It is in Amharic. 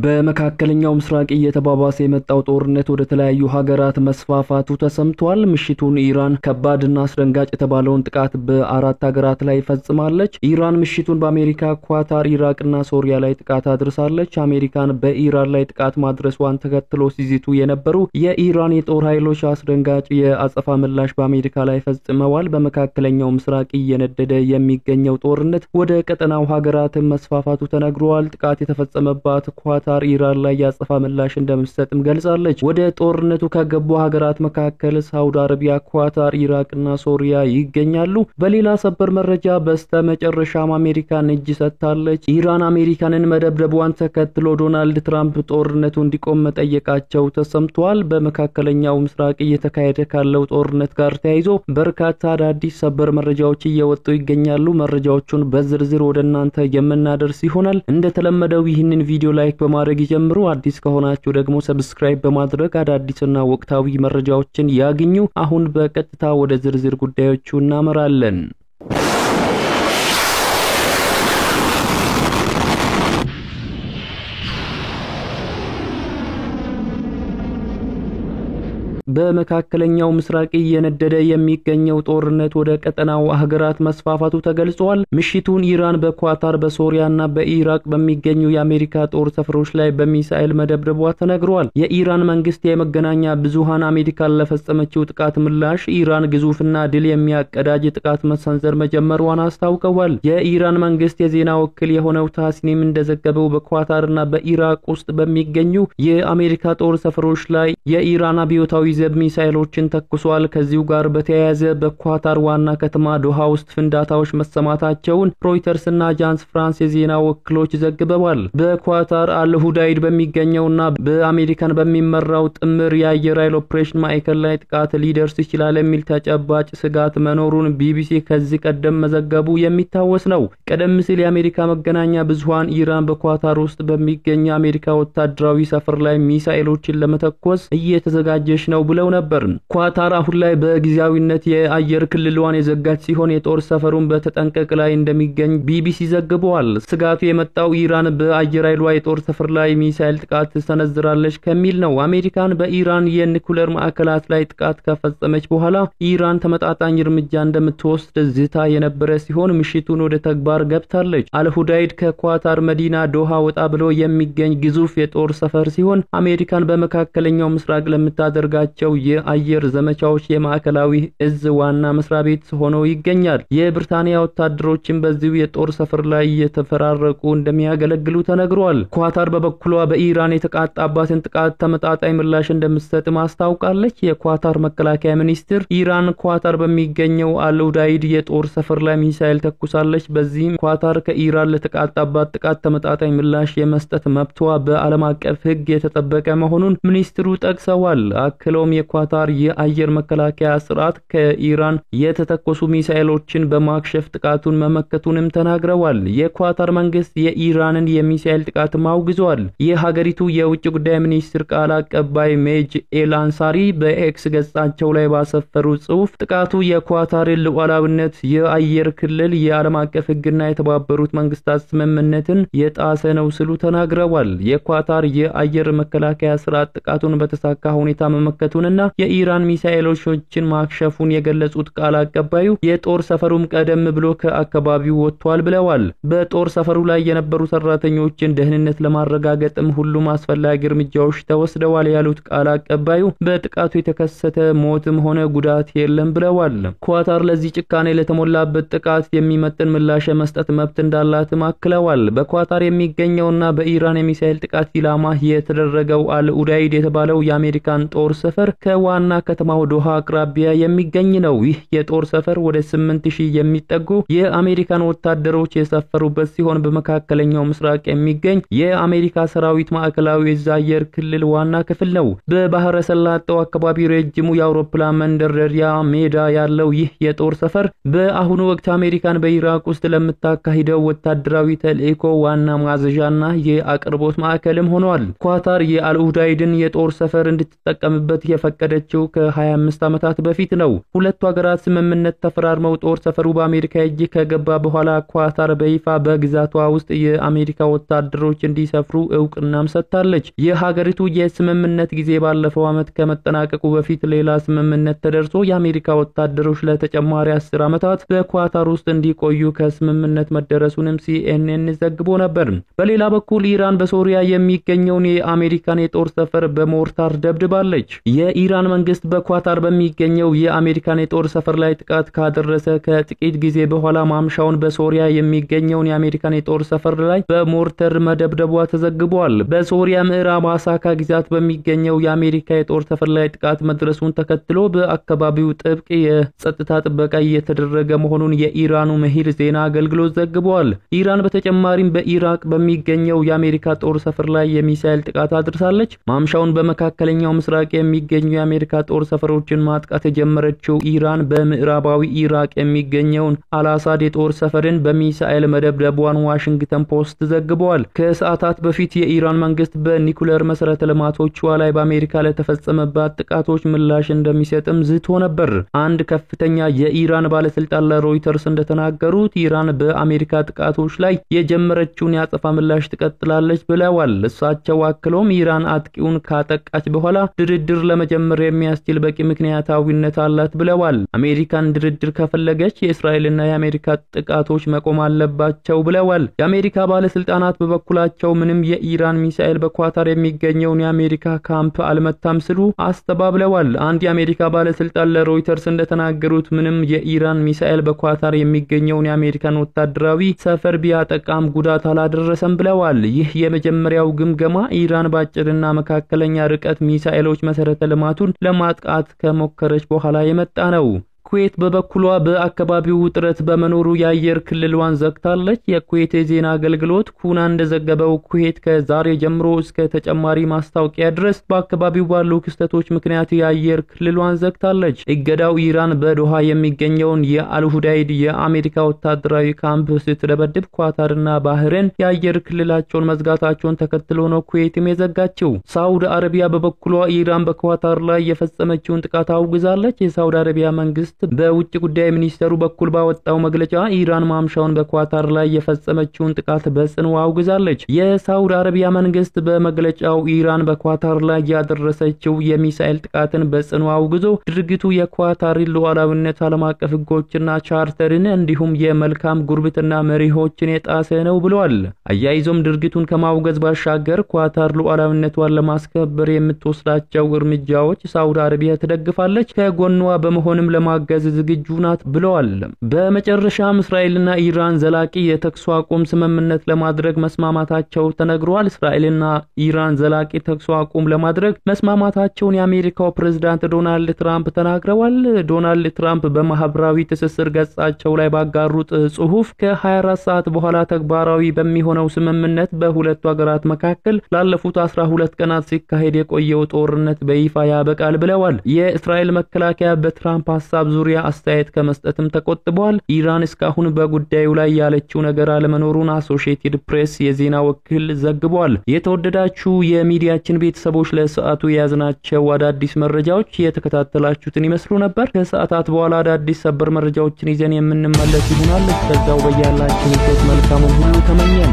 በመካከለኛው ምስራቅ እየተባባሰ የመጣው ጦርነት ወደ ተለያዩ ሀገራት መስፋፋቱ ተሰምቷል። ምሽቱን ኢራን ከባድና አስደንጋጭ የተባለውን ጥቃት በአራት ሀገራት ላይ ፈጽማለች። ኢራን ምሽቱን በአሜሪካ፣ ኳታር፣ ኢራቅና ሶሪያ ላይ ጥቃት አድርሳለች። አሜሪካን በኢራን ላይ ጥቃት ማድረሷን ተከትሎ ሲዝቱ የነበሩ የኢራን የጦር ኃይሎች አስደንጋጭ የአጸፋ ምላሽ በአሜሪካ ላይ ፈጽመዋል። በመካከለኛው ምስራቅ እየነደደ የሚገኘው ጦርነት ወደ ቀጠናው ሀገራት መስፋፋቱ ተነግሯል። ጥቃት የተፈጸመባት ኳታር ኢራን ላይ ያጸፋ ምላሽ እንደምትሰጥም ገልጻለች። ወደ ጦርነቱ ከገቡ ሀገራት መካከል ሳውዲ አረቢያ፣ ኳታር፣ ኢራቅና ሶሪያ ይገኛሉ። በሌላ ሰበር መረጃ በስተመጨረሻም አሜሪካን እጅ ሰጥታለች። ኢራን አሜሪካንን መደብደቧን ተከትሎ ዶናልድ ትራምፕ ጦርነቱ እንዲቆም መጠየቃቸው ተሰምቷል። በመካከለኛው ምስራቅ እየተካሄደ ካለው ጦርነት ጋር ተያይዞ በርካታ አዳዲስ ሰበር መረጃዎች እየወጡ ይገኛሉ። መረጃዎቹን በዝርዝር ወደ እናንተ የምናደርስ ይሆናል። እንደተለመደው ይህንን ቪዲዮ ላይክ በማድረግ ይጀምሩ። አዲስ ከሆናችሁ ደግሞ ሰብስክራይብ በማድረግ አዳዲስና ወቅታዊ መረጃዎችን ያግኙ። አሁን በቀጥታ ወደ ዝርዝር ጉዳዮቹ እናመራለን። በመካከለኛው ምስራቅ እየነደደ የሚገኘው ጦርነት ወደ ቀጠናው ሀገራት መስፋፋቱ ተገልጿል። ምሽቱን ኢራን በኳታር፣ በሶሪያና በኢራቅ በሚገኙ የአሜሪካ ጦር ሰፈሮች ላይ በሚሳኤል መደብደቧ ተነግሯል። የኢራን መንግስት የመገናኛ ብዙሃን አሜሪካን ለፈጸመችው ጥቃት ምላሽ ኢራን ግዙፍና ድል የሚያቀዳጅ ጥቃት መሰንዘር መጀመሯን አስታውቀዋል። የኢራን መንግስት የዜና ወኪል የሆነው ታስኒም እንደዘገበው በኳታርና በኢራቅ ውስጥ በሚገኙ የአሜሪካ ጦር ሰፈሮች ላይ የኢራን አብዮታዊ ዘብ ሚሳኤሎችን ተኩሷል። ከዚሁ ጋር በተያያዘ በኳታር ዋና ከተማ ዶሃ ውስጥ ፍንዳታዎች መሰማታቸውን ሮይተርስ እና አጃንስ ፍራንስ የዜና ወኪሎች ዘግበዋል። በኳታር አልሁዳይድ በሚገኘውና በአሜሪካን በሚመራው ጥምር የአየር ኃይል ኦፕሬሽን ማዕከል ላይ ጥቃት ሊደርስ ይችላል የሚል ተጨባጭ ስጋት መኖሩን ቢቢሲ ከዚህ ቀደም መዘገቡ የሚታወስ ነው። ቀደም ሲል የአሜሪካ መገናኛ ብዙሃን ኢራን በኳታር ውስጥ በሚገኝ የአሜሪካ ወታደራዊ ሰፈር ላይ ሚሳኤሎችን ለመተኮስ እየተዘጋጀች ነው ብለው ነበር። ኳታር አሁን ላይ በጊዜያዊነት የአየር ክልሏን የዘጋች ሲሆን የጦር ሰፈሩን በተጠንቀቅ ላይ እንደሚገኝ ቢቢሲ ዘግቧል። ስጋቱ የመጣው ኢራን በአየር ኃይሏ የጦር ሰፈር ላይ ሚሳኤል ጥቃት ተሰነዝራለች ከሚል ነው። አሜሪካን በኢራን የኒኩሌር ማዕከላት ላይ ጥቃት ከፈጸመች በኋላ ኢራን ተመጣጣኝ እርምጃ እንደምትወስድ ዝታ የነበረ ሲሆን ምሽቱን ወደ ተግባር ገብታለች። አልሁዳይድ ከኳታር መዲና ዶሃ ወጣ ብሎ የሚገኝ ግዙፍ የጦር ሰፈር ሲሆን አሜሪካን በመካከለኛው ምስራቅ ለምታደርጋቸው የአየር ዘመቻዎች የማዕከላዊ እዝ ዋና መስሪያ ቤት ሆኖ ይገኛል። የብሪታንያ ወታደሮችን በዚሁ የጦር ሰፈር ላይ እየተፈራረቁ እንደሚያገለግሉ ተነግሯል። ኳታር በበኩሏ በኢራን የተቃጣባትን ጥቃት ተመጣጣኝ ምላሽ እንደምትሰጥ ማስታወቃለች። የኳታር መከላከያ ሚኒስትር ኢራን ኳታር በሚገኘው አልሁዳይድ የጦር ሰፈር ላይ ሚሳኤል ተኩሳለች፣ በዚህም ኳታር ከኢራን ለተቃጣባት ጥቃት ተመጣጣኝ ምላሽ የመስጠት መብቷ በዓለም አቀፍ ሕግ የተጠበቀ መሆኑን ሚኒስትሩ ጠቅሰዋል። አክሎም የኳታር የአየር መከላከያ ስርዓት ከኢራን የተተኮሱ ሚሳኤሎችን በማክሸፍ ጥቃቱን መመከቱንም ተናግረዋል። የኳታር መንግስት የኢራንን የሚሳኤል ጥቃት ማውግዟል። የሀገሪቱ የውጭ ጉዳይ ሚኒስትር ቃል አቀባይ ሜጅ ኤልአንሳሪ በኤክስ ገጻቸው ላይ ባሰፈሩ ጽሑፍ ጥቃቱ የኳታርን ሉዓላዊነት፣ የአየር ክልል፣ የዓለም አቀፍ ሕግና የተባበሩት መንግስታት ስምምነትን የጣሰ ነው ሲሉ ተናግረዋል። የኳታር የአየር መከላከያ ስርዓት ጥቃቱን በተሳካ ሁኔታ መመከቱንና የኢራን ሚሳኤሎችን ማክሸፉን የገለጹት ቃል አቀባዩ የጦር ሰፈሩም ቀደም ብሎ ከአካባቢው ወጥቷል ብለዋል። በጦር ሰፈሩ ላይ የነበሩ ሰራተኞችን ደህንነት ለማረጋገጥም ሁሉም አስፈላጊ እርምጃዎች ተወስደዋል ያሉት ቃል አቀባዩ በጥቃቱ የተከሰተ ሞትም ሆነ ጉዳት የለም ብለዋል። ኳታር ለዚህ ጭካኔ ለተሞላበት ጥቃት የሚመጥን ምላሽ መስጠት መብት እንዳላትም አክለዋል። በኳታር የሚገኘውና በኢራን የሚሳኤል ጥቃት ኢላማ የተደረገው አልኡዳይድ የተባለው የአሜሪካን ጦር ሰፈር ከዋና ከተማው ዶሃ አቅራቢያ የሚገኝ ነው። ይህ የጦር ሰፈር ወደ 8000 የሚጠጉ የአሜሪካን ወታደሮች የሰፈሩበት ሲሆን በመካከለኛው ምስራቅ የሚገኝ የአሜሪካ ሰራዊት ማዕከላዊ እዝ አየር ክልል ዋና ክፍል ነው። በባህረ ሰላጤው አካባቢ ረጅሙ የአውሮፕላን መንደርደሪያ ሜዳ ያለው ይህ የጦር ሰፈር በአሁኑ ወቅት አሜሪካን በኢራቅ ውስጥ ለምታካሂደው ወታደራዊ ተልዕኮ ዋና ማዘዣና የአቅርቦት ማዕከልም ሆኗል። ኳታር የአልኡዳይድን የጦር ሰፈር እንድትጠቀምበት የፈቀደችው ከ25 ዓመታት በፊት ነው። ሁለቱ ሀገራት ስምምነት ተፈራርመው ጦር ሰፈሩ በአሜሪካ እጅ ከገባ በኋላ ኳታር በይፋ በግዛቷ ውስጥ የአሜሪካ ወታደሮች እንዲሰፍሩ እውቅናም ሰጥታለች። የሀገሪቱ የስምምነት ጊዜ ባለፈው ዓመት ከመጠናቀቁ በፊት ሌላ ስምምነት ተደርሶ የአሜሪካ ወታደሮች ለተጨማሪ 10 ዓመታት በኳታር ውስጥ እንዲቆዩ ከስምምነት መደረሱንም CNN ዘግቦ ነበር። በሌላ በኩል ኢራን በሶሪያ የሚገኘውን የአሜሪካን የጦር ሰፈር በሞርታር ደብድባለች። የኢራን መንግስት በኳታር በሚገኘው የአሜሪካን የጦር ሰፈር ላይ ጥቃት ካደረሰ ከጥቂት ጊዜ በኋላ ማምሻውን በሶሪያ የሚገኘውን የአሜሪካን የጦር ሰፈር ላይ በሞርተር መደብደቧ ተዘግቧል። በሶሪያ ምዕራብ አሳካ ግዛት በሚገኘው የአሜሪካ የጦር ሰፈር ላይ ጥቃት መድረሱን ተከትሎ በአካባቢው ጥብቅ የጸጥታ ጥበቃ እየተደረገ መሆኑን የኢራኑ መሂር ዜና አገልግሎት ዘግቧል። ኢራን በተጨማሪም በኢራቅ በሚገኘው የአሜሪካ ጦር ሰፈር ላይ የሚሳኤል ጥቃት አድርሳለች። ማምሻውን በመካከለኛው ምስራቅ የሚገኙ የአሜሪካ ጦር ሰፈሮችን ማጥቃት የጀመረችው ኢራን በምዕራባዊ ኢራቅ የሚገኘውን አልአሳድ የጦር ሰፈርን በሚሳኤል መደብደቧን ዋሽንግተን ፖስት ዘግቧል። ከሰዓታት በፊት የኢራን መንግስት በኒኩሌር መሰረተ ልማቶቿ ላይ በአሜሪካ ለተፈጸመባት ጥቃቶች ምላሽ እንደሚሰጥም ዝቶ ነበር። አንድ ከፍተኛ የኢራን ባለስልጣን ለሮይተርስ እንደተናገሩት ኢራን በአሜሪካ ጥቃቶች ላይ የጀመረችውን ያጸፋ ምላሽ ትቀጥላለች ብለዋል። እሳቸው አክለውም ኢራን አጥቂውን ካጠቃች በኋላ ድርድር ለመጀመር የሚያስችል በቂ ምክንያታዊነት አላት ብለዋል። አሜሪካን ድርድር ከፈለገች የእስራኤልና የአሜሪካ ጥቃቶች መቆም አለባቸው ብለዋል። የአሜሪካ ባለስልጣናት በበኩላቸው ምንም የኢራን ሚሳኤል በኳታር የሚገኘውን የአሜሪካ ካምፕ አልመታም ሲሉ አስተባብለዋል። አንድ የአሜሪካ ባለስልጣን ለሮይተርስ እንደተናገሩት ምንም የኢራን ሚሳኤል በኳታር የሚገኘውን የአሜሪካን ወታደራዊ ሰፈር ቢያጠቃም ጉዳት አላደረሰም ብለዋል። ይህ የመጀመሪያው ግምገማ ኢራን ባጭርና መካከለኛ ርቀት ሚሳኤሎች መሰረተ ልማቱን ለማጥቃት ከሞከረች በኋላ የመጣ ነው። ኩዌት በበኩሏ በአካባቢው ውጥረት በመኖሩ የአየር ክልሏን ዘግታለች። የኩዌት የዜና አገልግሎት ኩና እንደዘገበው ኩዌት ከዛሬ ጀምሮ እስከ ተጨማሪ ማስታወቂያ ድረስ በአካባቢው ባሉ ክስተቶች ምክንያት የአየር ክልሏን ዘግታለች። እገዳው ኢራን በዶሃ የሚገኘውን የአልሁዳይድ የአሜሪካ ወታደራዊ ካምፕ ስትደበድብ ኳታርና ባህሬን የአየር ክልላቸውን መዝጋታቸውን ተከትሎ ነው ኩዌትም የዘጋችው። ሳውዲ አረቢያ በበኩሏ ኢራን በኳታር ላይ የፈጸመችውን ጥቃት አውግዛለች። የሳውዲ አረቢያ መንግስት በውጭ ጉዳይ ሚኒስተሩ በኩል ባወጣው መግለጫ ኢራን ማምሻውን በኳታር ላይ የፈጸመችውን ጥቃት በጽኑ አውግዛለች። የሳውዲ አረቢያ መንግስት በመግለጫው ኢራን በኳታር ላይ ያደረሰችው የሚሳኤል ጥቃትን በጽኑ አውግዞ ድርጊቱ የኳታርን ሉዓላዊነት፣ ዓለም አቀፍ ሕጎችና ቻርተርን እንዲሁም የመልካም ጉርብትና መሪሆችን የጣሰ ነው ብሏል። አያይዞም ድርጊቱን ከማውገዝ ባሻገር ኳታር ሉዓላዊነቷን ለማስከበር የምትወስዳቸው እርምጃዎች ሳውዲ አረቢያ ትደግፋለች፣ ከጎኗ በመሆንም ለማገዝ ዝግጁ ናት ብለዋል። በመጨረሻም እስራኤልና ኢራን ዘላቂ የተኩስ አቁም ስምምነት ለማድረግ መስማማታቸው ተነግሯል። እስራኤልና ኢራን ዘላቂ ተኩስ አቁም ለማድረግ መስማማታቸውን የአሜሪካው ፕሬዝዳንት ዶናልድ ትራምፕ ተናግረዋል። ዶናልድ ትራምፕ በማህበራዊ ትስስር ገጻቸው ላይ ባጋሩት ጽሑፍ ከ24 ሰዓት በኋላ ተግባራዊ በሚሆነው ስምምነት በሁለቱ ሀገራት መካከል ላለፉት 12 ቀናት ሲካሄድ የቆየው ጦርነት በይፋ ያበቃል ብለዋል። የእስራኤል መከላከያ በትራምፕ ሐሳብ ዙሪያ አስተያየት ከመስጠትም ተቆጥቧል። ኢራን እስካሁን በጉዳዩ ላይ ያለችው ነገር አለመኖሩን አሶሺየትድ ፕሬስ የዜና ወኪል ዘግቧል። የተወደዳችሁ የሚዲያችን ቤተሰቦች ለሰዓቱ የያዝናቸው አዳዲስ መረጃዎች የተከታተላችሁትን ይመስሉ ነበር። ከሰዓታት በኋላ አዳዲስ ሰበር መረጃዎችን ይዘን የምንመለስ ይሆናል። እስከዛው በያላችሁበት መልካሙን ሁሉ ተመኘን።